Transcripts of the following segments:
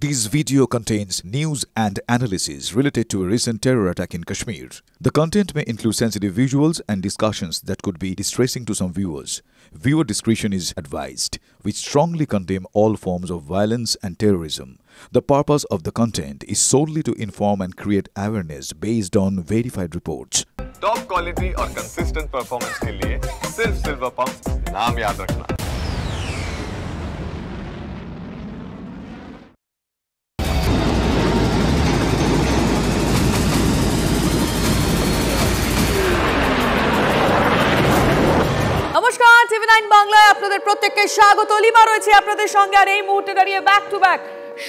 This video contains news and analysis related to a recent terror attack in Kashmir. The content may include sensitive visuals and discussions that could be distressing to some viewers. Viewer discretion is advised. We strongly condemn all forms of violence and terrorism. The purpose of the content is solely to inform and create awareness based on verified reports. Top quality और consistent performance के लिए सिर्फ silver pump नाम याद रखना। নমস্কার, টিভি9 বাংলায় আপনাদের প্রত্যেককে স্বাগত। লিমা রয়েছে আপনাদের সঙ্গে আর এই মুহূর্তে দাঁড়িয়ে ব্যাক টু ব্যাক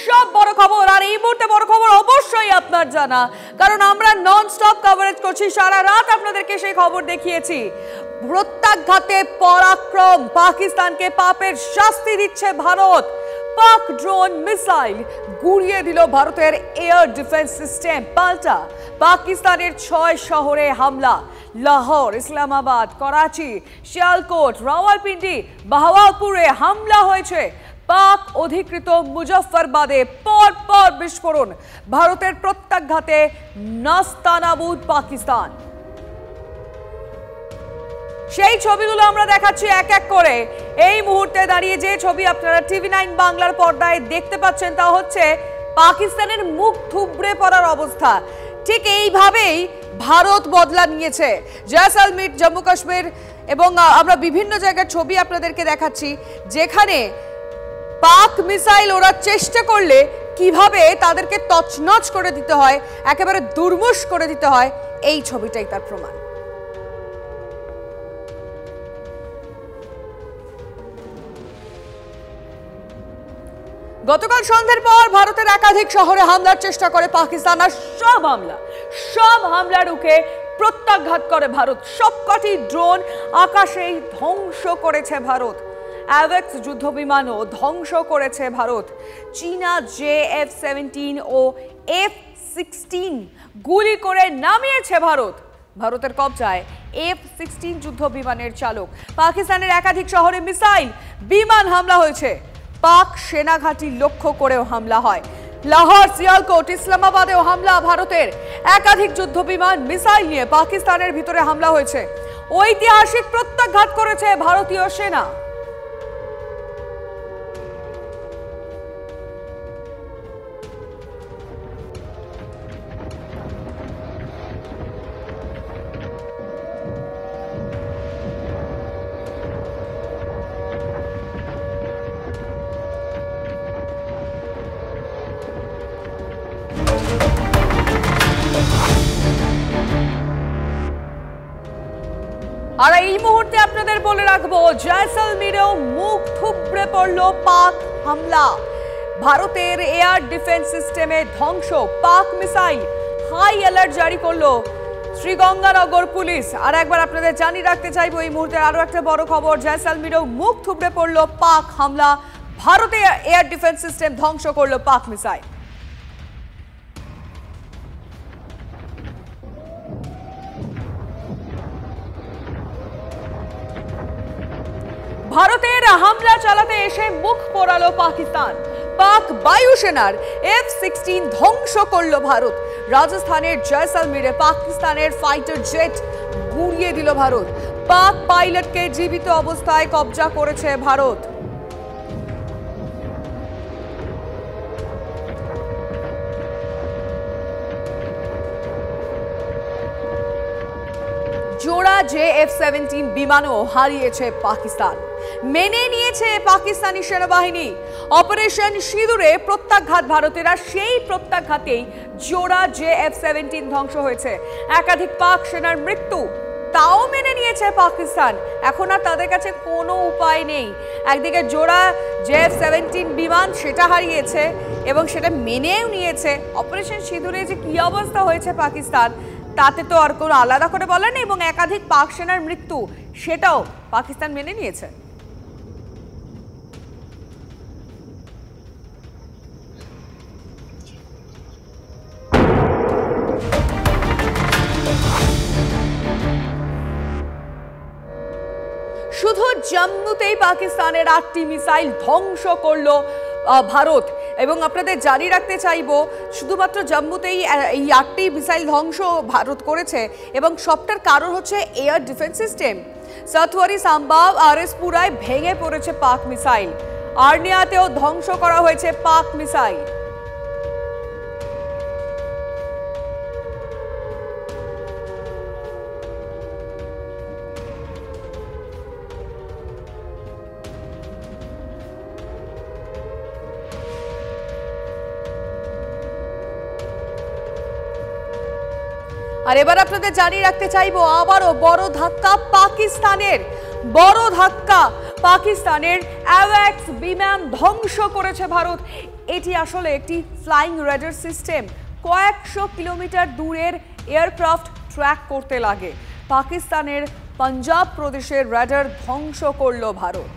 সব বড় খবর। আর এই মুহূর্তে বড় খবর অবশ্যই আপনার জানা, কারণ আমরা নন স্টপ কভারেজ করছি, সারা রাত আপনাদেরকে সেই খবর দেখিয়েছি। প্রত্যাঘাতে পরাক্রম, পাকিস্তানকে পাপের শাস্তি দিচ্ছে ভারত। পাক ড্রোন মিসাইল গুড়িয়ে দিল ভারতের এয়ার ডিফেন্স সিস্টেম। পাল্টা পাকিস্তানের 6 শহরে হামলা। লাহোর, ইসলামাবাদ, করাচি, শিয়ালকোট, রাওয়ালপিন্ডি, বাহাওয়ালপুরে হামলা হয়েছে। পাক অধিকৃত মুজফফরবাদে পরপর বিস্ফোরণ। ভারতের প্রত্যাঘাতে নাস্তানাবুদ পাকিস্তান। সেই ছবিগুলো আমরা দেখাচ্ছি এক এক করে। এই মুহূর্তে দাঁড়িয়ে যে ছবি আপনারা টিভি9 বাংলার পর্দায় দেখতে পাচ্ছেন তা হচ্ছে পাকিস্তানের মুখ থুবড়ে পড়ার অবস্থা। ঠিক এইভাবেই ভারত বদলা নিয়েছে। জয়সালমীর, জম্মু কাশ্মীর এবং আমরা বিভিন্ন জায়গার ছবি আপনাদেরকে দেখাচ্ছি, যেখানে পাক মিসাইল ওরা চেষ্টা করলে কিভাবে তাদেরকে তছনছ করে দিতে হয়, একেবারে দুর্মুষ করে দিতে হয়, এই ছবিটাই তার প্রমাণ। গতকাল সন্ধ্যার পর ভারতের একাধিক শহরে হামলার চেষ্টা করে পাকিস্তান, আর সব হামলা রুখে প্রত্যাঘাত করে ভারত। সবকটি ড্রোন আকাশেই ধ্বংস করেছে ভারত। অ্যাভেক্স যুদ্ধবিমানও ধ্বংস করেছে ভারত। চীনা JF-17 ও F-16 গুলি করে নামিয়েছে ভারত। ভারতের কবজায় F-16 যুদ্ধবিমানের চালক। পাকিস্তানের একাধিক শহরে মিসাইল, বিমান হামলা হয়েছে। পাক সেনাঘাঁটি লক্ষ্য করেও হামলা হয়। লাহোর, সিয়ালকোট, ইসলামাবাদেও হামলা ভারতের। একাধিক যুদ্ধবিমান, মিসাইল নিয়ে পাকিস্তানের ভিতরে হামলা হয়েছে। ঐতিহাসিক প্রত্যাঘাত করেছে ভারতীয় সেনা। আর এই মুহূর্তে আপনাদের বলে রাখবো, জয়সালমীরেও মুখ থুবড়ে পড়ল পাক হামলা। ভারতের এয়ার ডিফেন্স সিস্টেমে ধ্বংস। পাক মিসাইল, হাই অ্যালার্ট জারি করলো শ্রীগঙ্গানগর পুলিশ। আর একবার আপনাদের জানিয়ে রাখতে চাইবো এই মুহূর্তে আরো একটা বড় খবর, জয়সালমীরেও মুখ থুবড়ে পড়ল পাক হামলা। ভারতের এয়ার ডিফেন্স সিস্টেম ধ্বংস করলো পাক মিসাইল। ভারতের হামলা চালাতে এসে মুখ পোড়ালো পাকিস্তান। পাক বায়ুসেনার F-16 ধ্বংস করলো ভারত। রাজস্থানের জয়সালমীরে পাকিস্তানের ফাইটার জেট গুড়িয়ে দিল ভারত। পাক পাইলটকে জীবিত অবস্থায় কবজা করেছে ভারত। জোড়া JF-17 বিমানও হারিয়েছে পাকিস্তান। মেনে নিয়েছে পাকিস্তানি সেনাবাহিনী। অপারেশন সিঁদুরে প্রত্যাঘাত ভারতের, আর সেই প্রত্যাঘাতেই জোড়া JF-17 ধ্বংস হয়েছে। একাধিক পাক সেনার মৃত্যু, তাও মেনে নিয়েছে পাকিস্তান। এখন আর তাদের কাছে কোনো উপায় নেই। একদিকে জোড়া JF-17 বিমান সেটা হারিয়েছে এবং সেটা মেনেও নিয়েছে। অপারেশন সিঁদুরে যে কি অবস্থা হয়েছে পাকিস্তান, তাতে তো আর কোনো আলাদা করে বলার নেই। এবং একাধিক পাক সেনার মৃত্যু, সেটাও পাকিস্তান মেনে নিয়েছে। শুধু জম্মুতেই পাকিস্তানের 8টি মিসাইল ধ্বংস করলো ভারত। এবং আপনাদের জানিয়ে রাখতে চাইবো শুধুমাত্র জম্মুতেই এই 8টি মিসাইল ধ্বংস ভারত করেছে এবং সবটার কারণ হচ্ছে এয়ার ডিফেন্স সিস্টেম। সাতওয়ারি, সাম্বা, আরএসপুরায় ভেঙে পড়েছে পাক মিসাইল, আর্নিয়াতেও ধ্বংস করা হয়েছে পাক মিসাইল। আর এবার আপনাদের জানিয়ে রাখতে চাইবো আবারও বড় ধাক্কা পাকিস্তানের, বড় ধাক্কা পাকিস্তানের অ্যাওয়াক্স বিমান ধ্বংস করেছে ভারত। এটি আসলে একটি ফ্লাইং রাডার সিস্টেম, কয়েকশো কিলোমিটার দূরের এয়ারক্রাফট ট্র্যাক করতে লাগে। পাকিস্তানের পাঞ্জাব প্রদেশের রাডার ধ্বংস করল ভারত।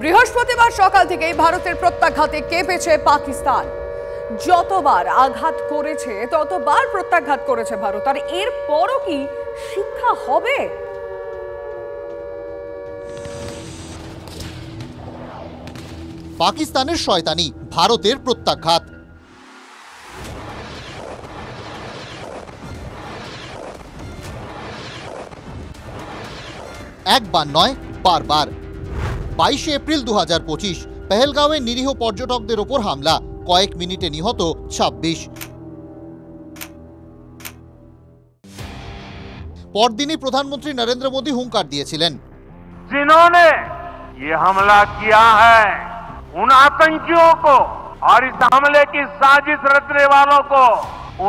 বৃহস্পতিবার সকাল থেকেই ভারতের প্রত্যাঘাতে কেঁপেছে পাকিস্তান। যতবার আঘাত করেছে ততবার প্রত্যাঘাত করেছে ভারত। আর এরপরও কি শিক্ষা হবে? পাকিস্তানের শয়তানি, ভারতের প্রত্যাঘাত। একবার নয়, বারবার। 22 এপ্রিল 2025 পেহেলগাঁওয়ে নিরীহ পর্যটকদের ওপর হামলা, কয়েক মিনিটে নিহত 26। পরদিনই প্রধানমন্ত্রী নরেন্দ্র মোদী হুঙ্কার দিয়েছিলেন, जिन्होंने ये हमला किया है उन आतंकियों को और इस हमले की साजिश रचने वालों को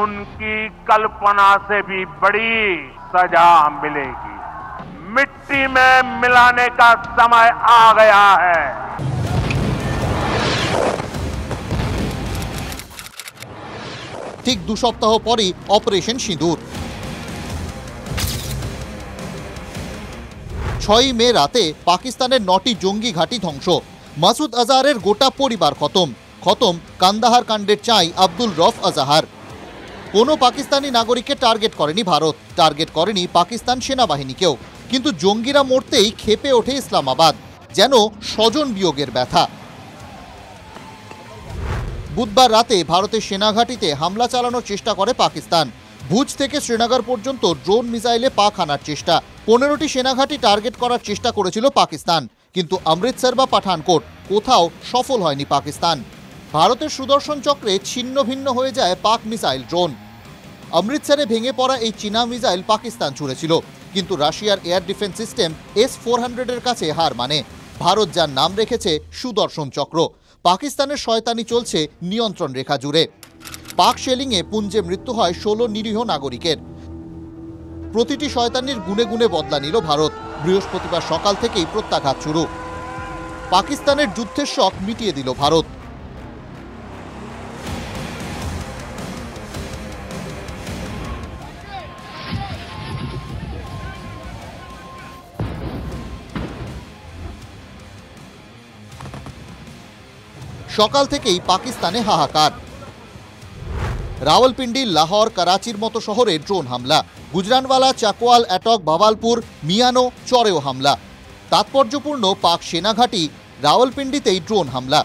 उनकी कल्पना से भी बड़ी सजा मिलेगी। मिट्टी में मिलाने का समय आ गया है। ঠিক 2 সপ্তাহ পরই অপারেশন সিঁদুর। 6 মে রাতে পাকিস্তানের 9টি জঙ্গি ঘাঁটি ধ্বংস, মাসুদ আজহারের গোটা পরিবার খতম। কান্দাহার কাণ্ডের চাই আব্দুল রফ আজহার। কোনো পাকিস্তানি নাগরিককে টার্গেট করেনি ভারত, টার্গেট করেনি পাকিস্তান সেনাবাহিনীকেও। কিন্তু জঙ্গিরা মরতেই ক্ষেপে ওঠে ইসলামাবাদ, যেন স্বজন বিয়োগের ব্যথা। বুধবার রাতে ভারতের সেনাঘাঁটিতে হামলা চালানোর চেষ্টা করে পাকিস্তান। ভুজ থেকে শ্রীনগর পর্যন্ত ড্রোন মিসাইলে পাক হানার চেষ্টা। 15টি সেনাঘাঁটি টার্গেট করার চেষ্টা করেছিল পাকিস্তান, কিন্তু অমৃতসর বা পাঠানকোট কোথাও সফল হয়নি পাকিস্তান। ভারতের সুদর্শন চক্রে ছিন্ন ভিন্ন হয়ে যায় পাক মিসাইল ড্রোন। অমৃতসরে ভেঙে পড়া এই চীনা মিসাইল পাকিস্তান ছুড়েছিল, কিন্তু রাশিয়ার এয়ার ডিফেন্স সিস্টেম S-400-এর কাছে হার মানে। ভারত যার নাম রেখেছে সুদর্শন চক্র। পাকিস্তানের শয়তানি চলছে নিয়ন্ত্রণ রেখা জুড়ে। পাক শেলিংয়ে পুঞ্জে মৃত্যু হয় 16 নিরীহ নাগরিকের। প্রতিটি শয়তানির গুণে গুণে বদলা নিল ভারত। বৃহস্পতিবার সকাল থেকেই প্রত্যাঘাত শুরু। পাকিস্তানের যুদ্ধের শক মিটিয়ে দিল ভারত। সকাল থেকেই পাকিস্তানে হাহাকার। রাওয়ালপিন্ডি, লাহোর, করাচির মতো শহরে ড্রোন হামলা। গুজরানওয়ালা, চাকওয়াল, অ্যাটক, ভাওয়ালপুর, মিয়ানো, চরেও হামলা। তাৎপর্যপূর্ণ, পাক সেনাঘাঁটি রাওয়ালপিন্ডিতেই ড্রোন হামলা।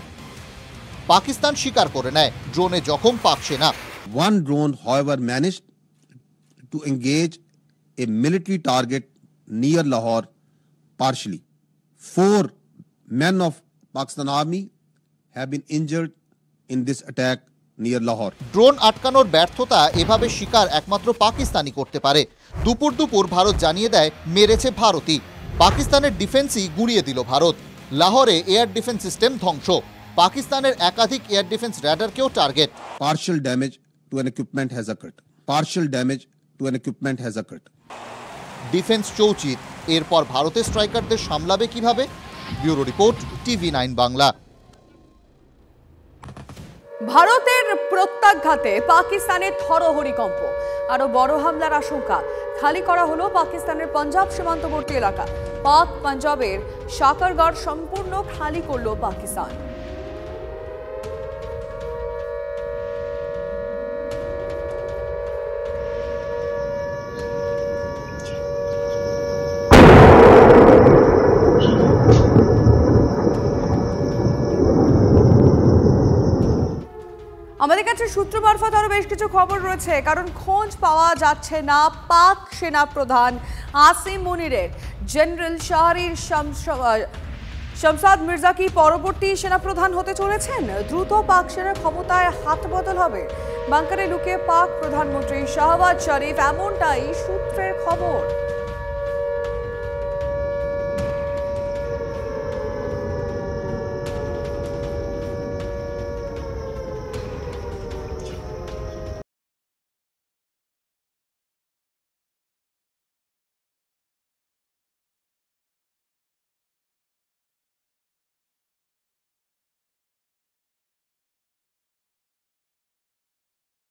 পাকিস্তান স্বীকার করে নেয় ড্রোনে জখম পাক সেনা। One drone, however, managed to engage a military target near Lahore partially. 4 men of Pakistan Army have been injured in this attack near Lahore. Drone আটকানোর ব্যর্থতা এভাবে স্বীকার একমাত্র পাকিস্তানি করতে পারে। দুপুর ভারত জানিয়ে দেয় মেরেছে ভারতই। পাকিস্তানের ডিফেন্সই গুঁড়িয়ে দিল ভারত। লাহোরে এয়ার ডিফেন্স সিস্টেম ধ্বংস। পাকিস্তানের একাধিক এয়ার ডিফেন্স রাডারকেও target. Partial damage to an equipment has occurred. Partial damage to an equipment has occurred. Defence চৌচির। এরপর ভারতের স্ট্রাইকারদের সামলাবে কিভাবে? Bureau report, TV9 Bangla. ভারতের প্রত্যাঘাতে পাকিস্তানের থরহরিকম্প, আরো বড় হামলার আশঙ্কা। খালি করা হলো পাকিস্তানের পাঞ্জাব সীমান্তবর্তী এলাকা। পাক পাঞ্জাবের শাকারগড় সম্পূর্ণ খালি করল পাকিস্তান। আমাদের কাছে সূত্র মারফত আরো বেশ কিছু খবর রয়েছে, কারণ খোঁজ পাওয়া যাচ্ছে না পাক সেনা প্রধান আসিম মুনিরের। জেনারেল শাহরির শামসাদ মির্জা কি পরবর্তী সেনাপ্রধান হতে চলেছেন? দ্রুত পাক সেনার ক্ষমতায় হাত বদল হবে বাংকারে লুকিয়ে পাক প্রধানমন্ত্রী শাহবাজ শরীফ, এমনটাই সূত্রের খবর।